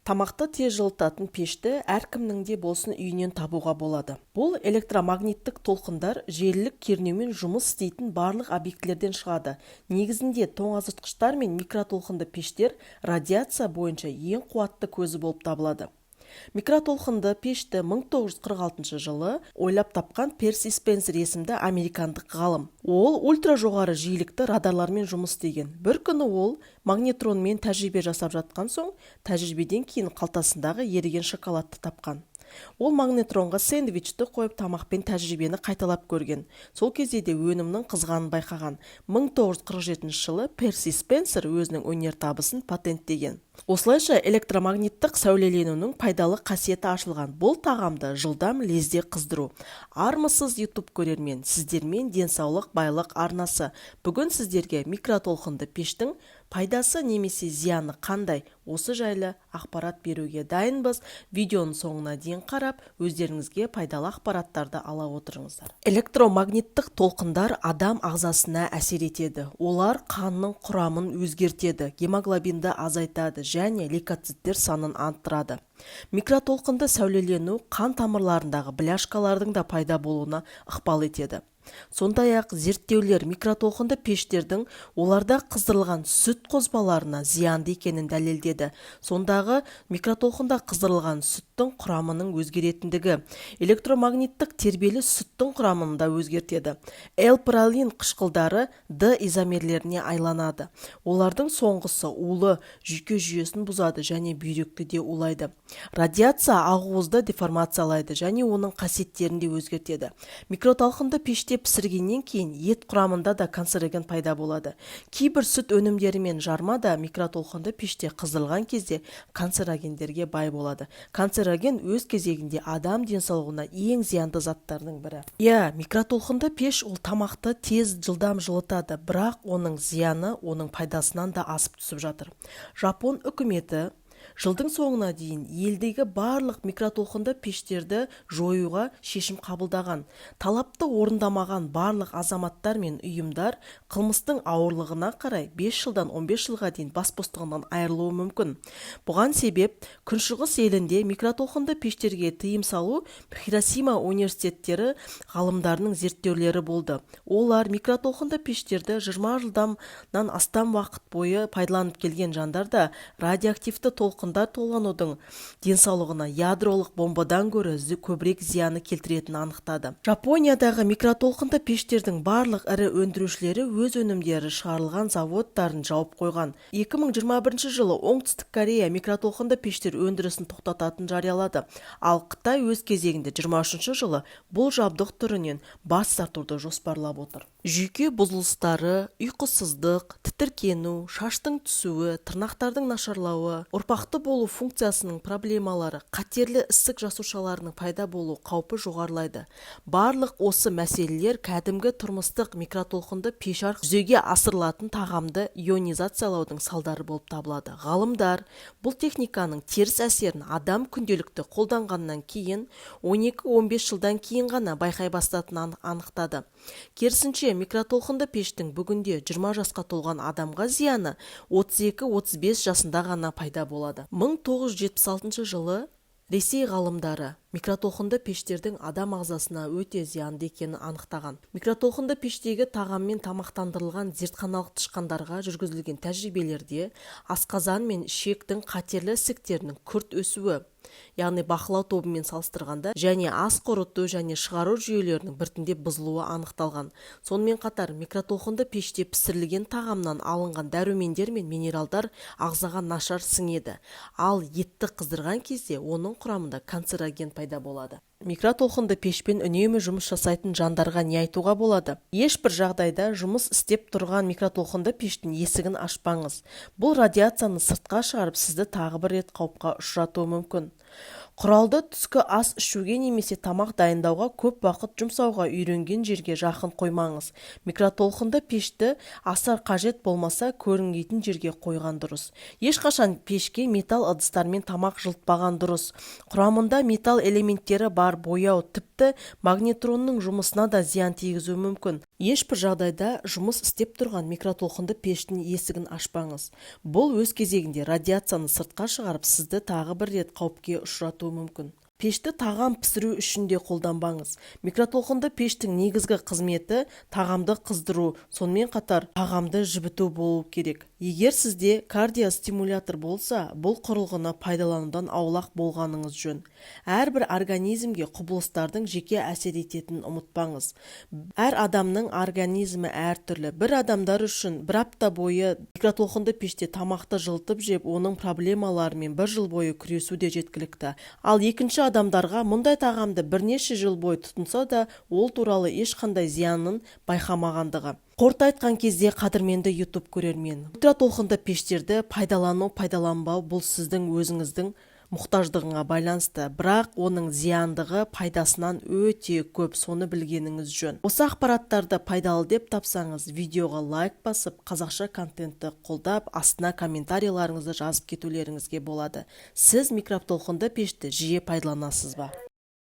Тамақты тез жылытатын пешті әркімнің де болсын үйінен табуға болады. Бұл электромагниттік толқындар желілік кернеумен жұмыс істейтін барлық объектілерден шығады. Негізінде тоңазытқыштар мен микротолқынды пештер радиация бойынша ең қуатты көзі болып табылады. Микротолқынды пешті 1946 жылы ойлап тапқан Перси Спенсер есімді американдық ғалым. Ол ультра жоғары жиілікті радарлармен жұмыс істеген. Bir күні ол магнетронмен тәжірибе жасап жатқан соң, тәжірибеден кейін қалтасындағы еріген шоколадты тапқан. Ол магнетронға сэндвичті қойып тамақпен тәжірибені қайталап көрген. Сол кезде де өнімнің қызғанын байқаған. 1947 жылы Перси Спенсер өзінің өнер табысын патенттеген. Осылайша электромагниттік сәулеленуінің пайдалы қасиеті ашылған. Бұл тағамды жылдам лезде қыздыру. Армысыз YouTube көрермен, сіздермен денсаулық байлық арнасы. Бүгін сіздерге микротолқынды пештің пайдасы немесе зияны қандай, осы жайлы ақпарат беруге дайынбыз. Видеоның соңына дейін қарап, өздеріңізге пайдалы ақпараттарды ала отырыңыздар. Электромагниттік толқындар адам ағзасына әсер етеді. Олар қанның құрамын өзгертеді, гемоглобинді азайтады және лейкоциттер санын арттырады. Микротолқынды сәулелену қан тамырларындағы бляшкалардың да пайда болуына ықпал етеді. Сондай-ақ зерттеулер микротолқынды пештердің оларда қыздырылған сүт қоспаларына зиянды екенін дәлелдеді. Сондағы микротолқында қыздырылған сүттің құрамының өзгеретіндігі, электромагниттік тербелі сүттің құрамын да өзгертеді. Л-пролин қышқылдары Д изомерлеріне айланады. Олардың соңғысы улы жүйке жүйесін бұзады және бүйректі де улайды. Радиация ақуызды деформациялайды және оның қасиеттерін де өзгертеді. Микротолқынды пеште пісіргеннен кейін ет құрамында да канцероген пайда болады. Кейбір сүт өнімдері мен жарма да микротолқынды пеште қыздырылған кезде канцерогендерге бай болады. Канцероген өз кезегінде адам денсаулығына ең зиянды заттардың бірі. Микротолқынды пеш ол тамақты тез жылдам жылытады, бірақ оның зияны оның пайдасынан да асып түсіп жатыр. Жапон үкіметі жылдың соңына дейін елдегі барлық микротолқынды пештерді жоюға шешім қабылдаған. Талапты орындамаған барлық азаматтар мен ұйымдар қылмыстың ауырлығына қарай 5 жылдан 15 жылға дейін бас бостандығынан айырылуы мүмкін. Бұған себеп күншығыс елінде микротолқынды пештерге тыйым салу Хиросима университеттері ғалымдарының зерттеулері болды. Олар микротолқынды пештерді 20 жылдан астам уақыт бойы пайдаланып келген жандарда радиоактивті толқындар толғанудың денсаулығына ядролық бомбадан гөрі көбірек зияны келтіретінін анықтады. Жапониядағы микротолқынды пештердің барлық ірі өндірушілері өз өнімдері шығарылған заводтарын жауып қойған. 2021 жылы Оңтүстік Корея микротолқынды пештер өндірісін тоқтататын жариялады. Ал Қытай өз кезегінде 23 жылы бұл жабдық түрінен бас тартуды жоспарлап отыр. Жүйке бұзылыстары, ұйқысыздық, тітіркену, шаштың түсуі, тырнақтардың нашарлауы, ұрпақты болу функциясының проблемалары, қатерлі ісік жасушаларының пайда болу қаупі жоғарылайды. Барлық осы мәселелер кәдімгі тұрмыстық микротолқынды пеш арқылы жүзеге асырылатын тағамды ионизациялаудың салдары болып табылады. Ғалымдар бұл техниканың теріс әсерін адам күнделікті қолданғаннан кейін 12-15 жылдан кейін ғана байқай бастатынын анықтады. Керісінше микротолқынды пештің бүгінде 20 жасқа толған адамға зияны 32-35 жасында ғана пайда болады. 1976 жылы Ресей ғалымдары микротолқынды пештердің адам ағзасына өте зиянды екенін анықтаған. Микротолқынды пештегі тағаммен тамақтандырылған зертханалық тышқандарға жүргізілген тәжірибелерде асқазан мен ішектің қатерлі ісіктерінің күрт өсуі, яғни бақылау тобымен салыстырғанда және ас қорыту және шығару жүйелерінің біртіндеп бұзылуы анықталған. Сонымен қатар микротолқынды пеште пісірілген тағамнан алынған дәрумендер мен минералдар ағзаға нашар сіңеді. Ал етті қыздырған кезде оның құрамында канцероген пайда болады. Микротолқынды пешпен үнемі жұмыс жасайтын жандарға не айтуға болады? Ешбір жағдайда жұмыс істеп тұрған микротолқынды пештің есігін ашпаңыз. Бұл радиацияны сыртқа шығарып сізді тағы бір рет қауіпқа ұшыратуы мүмкін. Құралды түскі ас ішуге немесе тамақ дайындауға көп уақыт жұмсауға үйренген жерге жақын қоймаңыз. Микротолқынды пешті асар қажет болмаса көрінбейтін жерге қойған дұрыс. Ешқашан пешке металл ыдыстармен тамақ жылытпаған дұрыс. Құрамында металл элементтері бар бар, бояу, тіпті магнитронның жұмысына да зиян тигізуі мүмкін. Ешбір жағдайда жұмыс істеп тұрған микротолқынды пештің есігін ашпаңыз. Бұл өз кезегінде радиацияны сыртқа шығарып, сізді тағы бір рет қауіпке ұшыратуы мүмкін. Пешті тағам пісіру үшін де қолданбаңыз. Микротолқынды пештің негізгі қызметі тағамды қыздыру, сонымен қатар тағамды жібіту болу керек. Егер сізде кардиостимулятор болса, бұл құрылғыны пайдаланудан аулақ болғаныңыз жөн. Әрбір организмге құбылыстардың жеке әсер ететінін ұмытпаңыз. Әр адамның организмі әртүрлі. Бір адамдар үшін бір апта бойы микротолқынды пеште тамақты жылытып жеп, оның проблемаларымен бір жыл бойы күресу де жеткілікті. Ал екінші адамдарға мұндай тағамды бірнеше жыл бойы тұтынса да, ол туралы ешқандай зиянын байқамағандығы. Қорыта айтқан кезде, қадірменді YouTube көрермен, микротолқынды пештерді пайдаланбау бұл сіздің өзіңіздің мұқтаждығыңа байланысты, бірақ оның зияндығы пайдасынан өте көп, соны білгеніңіз жөн. Осы ақпараттарды пайдалы деп тапсаңыз, видеоға лайк басып, қазақша контентті қолдап, астына комментарийларыңызды жазып кетулеріңізге болады. Сіз микротолқынды пешті жиі пайдаланасыз ба?